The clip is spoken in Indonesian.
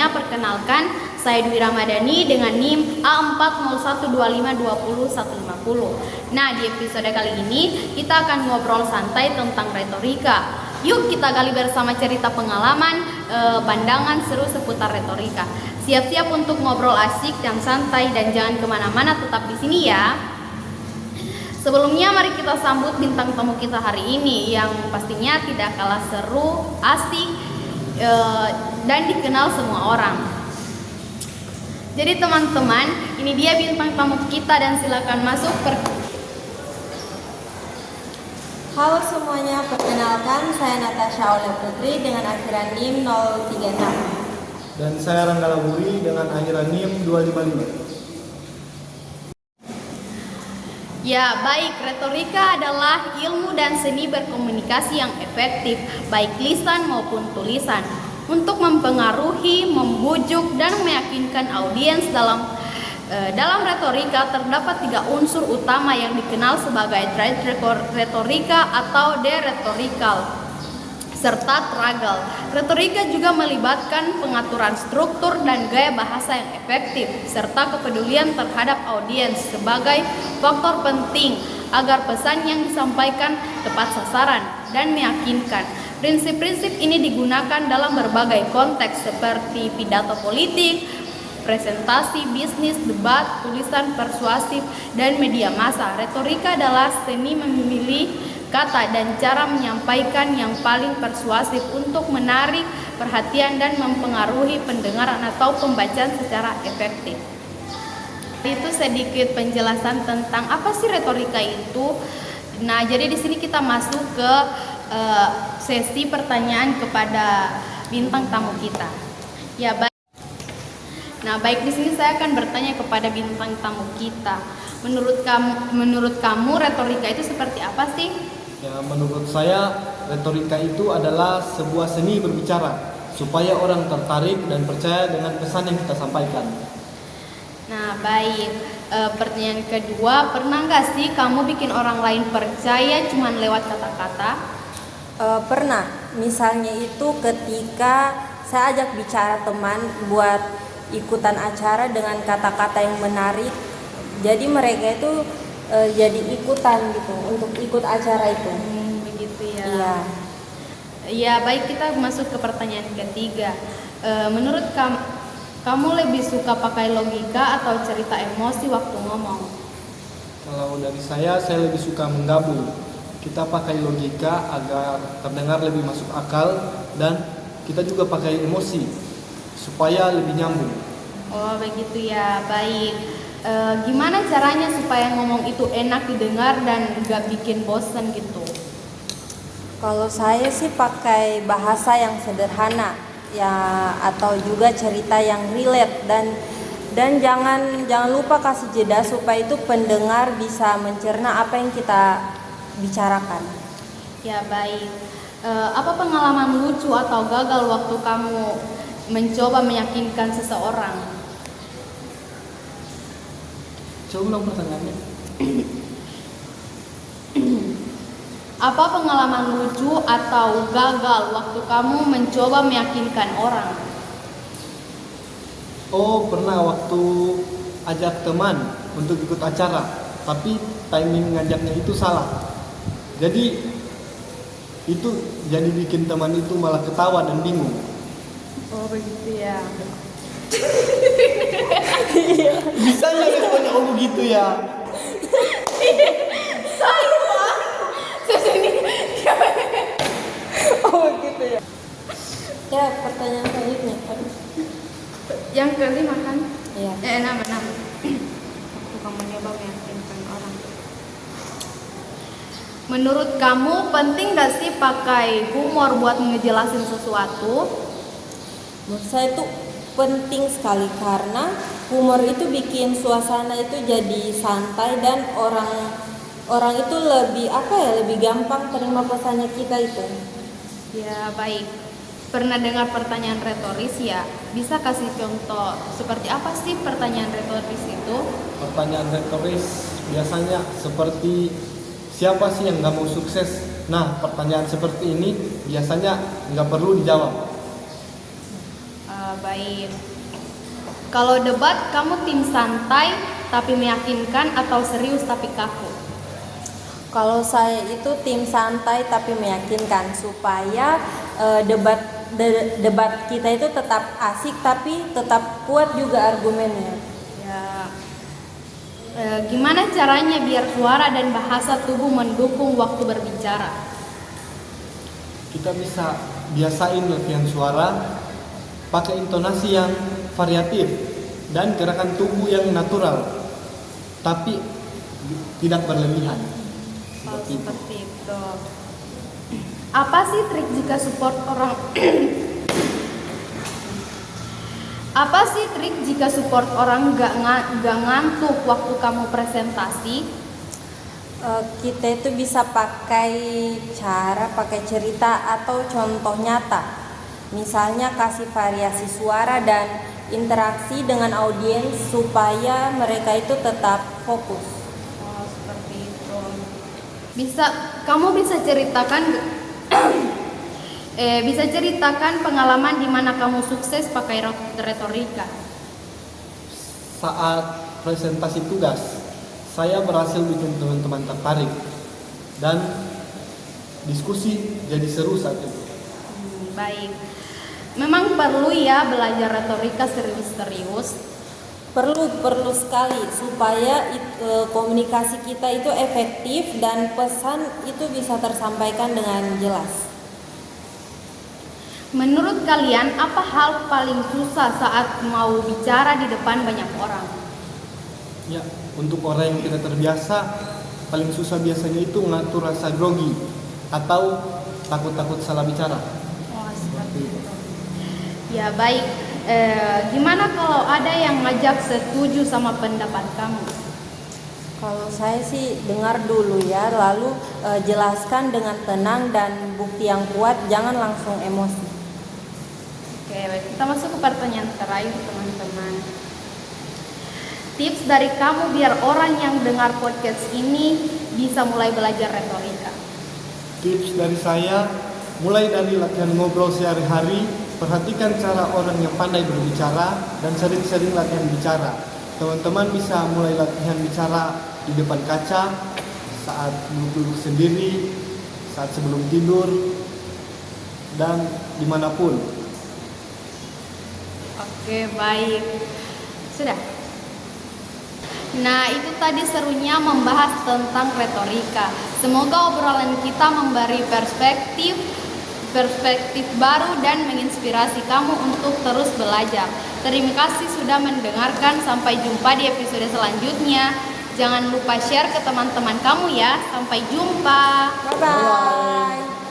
Sebelumnya perkenalkan, saya Dwi Ramadhani dengan NIM A40125201050. Nah, di episode kali ini kita akan ngobrol santai tentang retorika. Yuk kita gali bersama cerita pengalaman, pandangan seru seputar retorika. Siap-siap untuk ngobrol asik dan santai dan jangan kemana-mana, tetap di sini ya. Sebelumnya mari kita sambut bintang tamu kita hari ini yang pastinya tidak kalah seru, asik, dan dikenal semua orang. Jadi teman-teman, ini dia bintang tamu kita dan silakan masuk. Halo semuanya, perkenalkan saya Natasha Aulia Putri dengan akhiran NIM 036. Dan saya Rangga Laburi dengan akhiran NIM 255. Ya, baik, retorika adalah ilmu dan seni berkomunikasi yang efektif, baik lisan maupun tulisan, untuk mempengaruhi, membujuk, dan meyakinkan audiens. Dalam retorika terdapat 3 unsur utama yang dikenal sebagai trait retorika atau de-retorikal serta tragal. Retorika juga melibatkan pengaturan struktur dan gaya bahasa yang efektif serta kepedulian terhadap audiens sebagai faktor penting agar pesan yang disampaikan tepat sasaran dan meyakinkan. Prinsip-prinsip ini digunakan dalam berbagai konteks seperti pidato politik, presentasi bisnis, debat, tulisan persuasif, dan media massa. Retorika adalah seni memilih kata dan cara menyampaikan yang paling persuasif untuk menarik perhatian dan mempengaruhi pendengaran atau pembacaan secara efektif. Itu sedikit penjelasan tentang apa sih retorika itu. Nah, jadi di sini kita masuk ke sesi pertanyaan kepada bintang tamu kita. Ya, baik. Nah, baik, di sini saya akan bertanya kepada bintang tamu kita. Menurut kamu retorika itu seperti apa sih? Ya, menurut saya retorika itu adalah sebuah seni berbicara supaya orang tertarik dan percaya dengan pesan yang kita sampaikan. Nah, baik. Pertanyaan kedua, pernah nggak sih kamu bikin orang lain percaya cuma lewat kata-kata? Pernah, misalnya itu ketika saya ajak bicara teman buat ikutan acara dengan kata-kata yang menarik, jadi mereka itu jadi ikutan gitu untuk ikut acara itu. Begitu ya. Iya. Ya, baik, kita masuk ke pertanyaan ketiga. Menurut kamu lebih suka pakai logika atau cerita emosi waktu ngomong? Kalau dari saya lebih suka menggabung. Kita pakai logika agar terdengar lebih masuk akal dan kita juga pakai emosi supaya lebih nyambung. Oh, begitu ya, baik. Gimana caranya supaya ngomong itu enak didengar dan gak bikin bosen gitu? Kalau saya sih pakai bahasa yang sederhana ya, atau juga cerita yang relate dan jangan lupa kasih jeda supaya itu pendengar bisa mencerna apa yang kita bicarakan. Ya, baik. Apa pengalaman lucu atau gagal waktu kamu mencoba meyakinkan seseorang? Coba ulang pertanyaannya. Apa pengalaman lucu atau gagal waktu kamu mencoba meyakinkan orang? Oh, pernah waktu ajak teman untuk ikut acara, tapi timing ngajaknya itu salah. Jadi itu jadi bikin teman itu malah ketawa dan bingung. Oh, begitu ya. Bisa nggak responnya oh begitu ya? Oh gitu ya. Ya, pertanyaan selanjutnya. Yang kelima kan? Iya. Nama. Waktu kamu nyoba meyakinkan orang. Menurut kamu penting gak sih pakai humor buat ngejelasin sesuatu? Menurut saya itu penting sekali karena humor itu bikin suasana itu jadi santai dan orang itu lebih gampang terima pesannya kita itu. Ya, baik. Pernah dengar pertanyaan retoris ya? Bisa kasih contoh seperti apa sih pertanyaan retoris itu? Pertanyaan retoris biasanya seperti siapa sih yang nggak mau sukses? Nah, pertanyaan seperti ini biasanya nggak perlu dijawab. baik. Kalau debat, kamu tim santai tapi meyakinkan atau serius tapi kaku? Kalau saya itu tim santai tapi meyakinkan supaya debat kita itu tetap asik tapi tetap kuat juga argumennya. Ya. Gimana caranya biar suara dan bahasa tubuh mendukung waktu berbicara? Kita bisa biasain latihan suara, pakai intonasi yang variatif dan gerakan tubuh yang natural, tapi tidak berlebihan. Seperti itu. Apa sih trik jika support orang Apa sih trik jika support orang gak ngantuk waktu kamu presentasi? Kita itu bisa pakai cerita atau contoh nyata. Misalnya kasih variasi suara dan interaksi dengan audiens supaya mereka itu tetap fokus. Oh, seperti itu. Kamu bisa ceritakan bisa ceritakan pengalaman di mana kamu sukses pakai retorika? Saat presentasi tugas, saya berhasil bikin teman-teman tertarik dan diskusi jadi seru saat itu. Baik. Memang perlu ya belajar retorika serius-serius. Perlu sekali supaya komunikasi kita itu efektif dan pesan itu bisa tersampaikan dengan jelas. Menurut kalian, apa hal paling susah saat mau bicara di depan banyak orang? Ya, untuk orang yang tidak terbiasa, paling susah biasanya itu ngatur rasa grogi atau takut-takut salah bicara. Oh, seperti itu. Ya, baik. Gimana kalau ada yang ngajak setuju sama pendapat kamu? Kalau saya sih dengar dulu ya, lalu jelaskan dengan tenang dan bukti yang kuat, jangan langsung emosi. Oke, baik. Kita masuk ke pertanyaan terakhir, teman-teman. Tips dari kamu biar orang yang dengar podcast ini bisa mulai belajar retorika. Tips dari saya, mulai dari latihan ngobrol sehari-hari, perhatikan cara orang yang pandai berbicara, dan sering-sering latihan bicara. Teman-teman bisa mulai latihan bicara di depan kaca, saat duduk sendiri, saat sebelum tidur, dan dimanapun. Oke, baik. Sudah. Nah, itu tadi serunya membahas tentang retorika. Semoga obrolan kita memberi perspektif baru dan menginspirasi kamu untuk terus belajar. Terima kasih sudah mendengarkan. Sampai jumpa di episode selanjutnya. Jangan lupa share ke teman-teman kamu ya. Sampai jumpa. Bye-bye.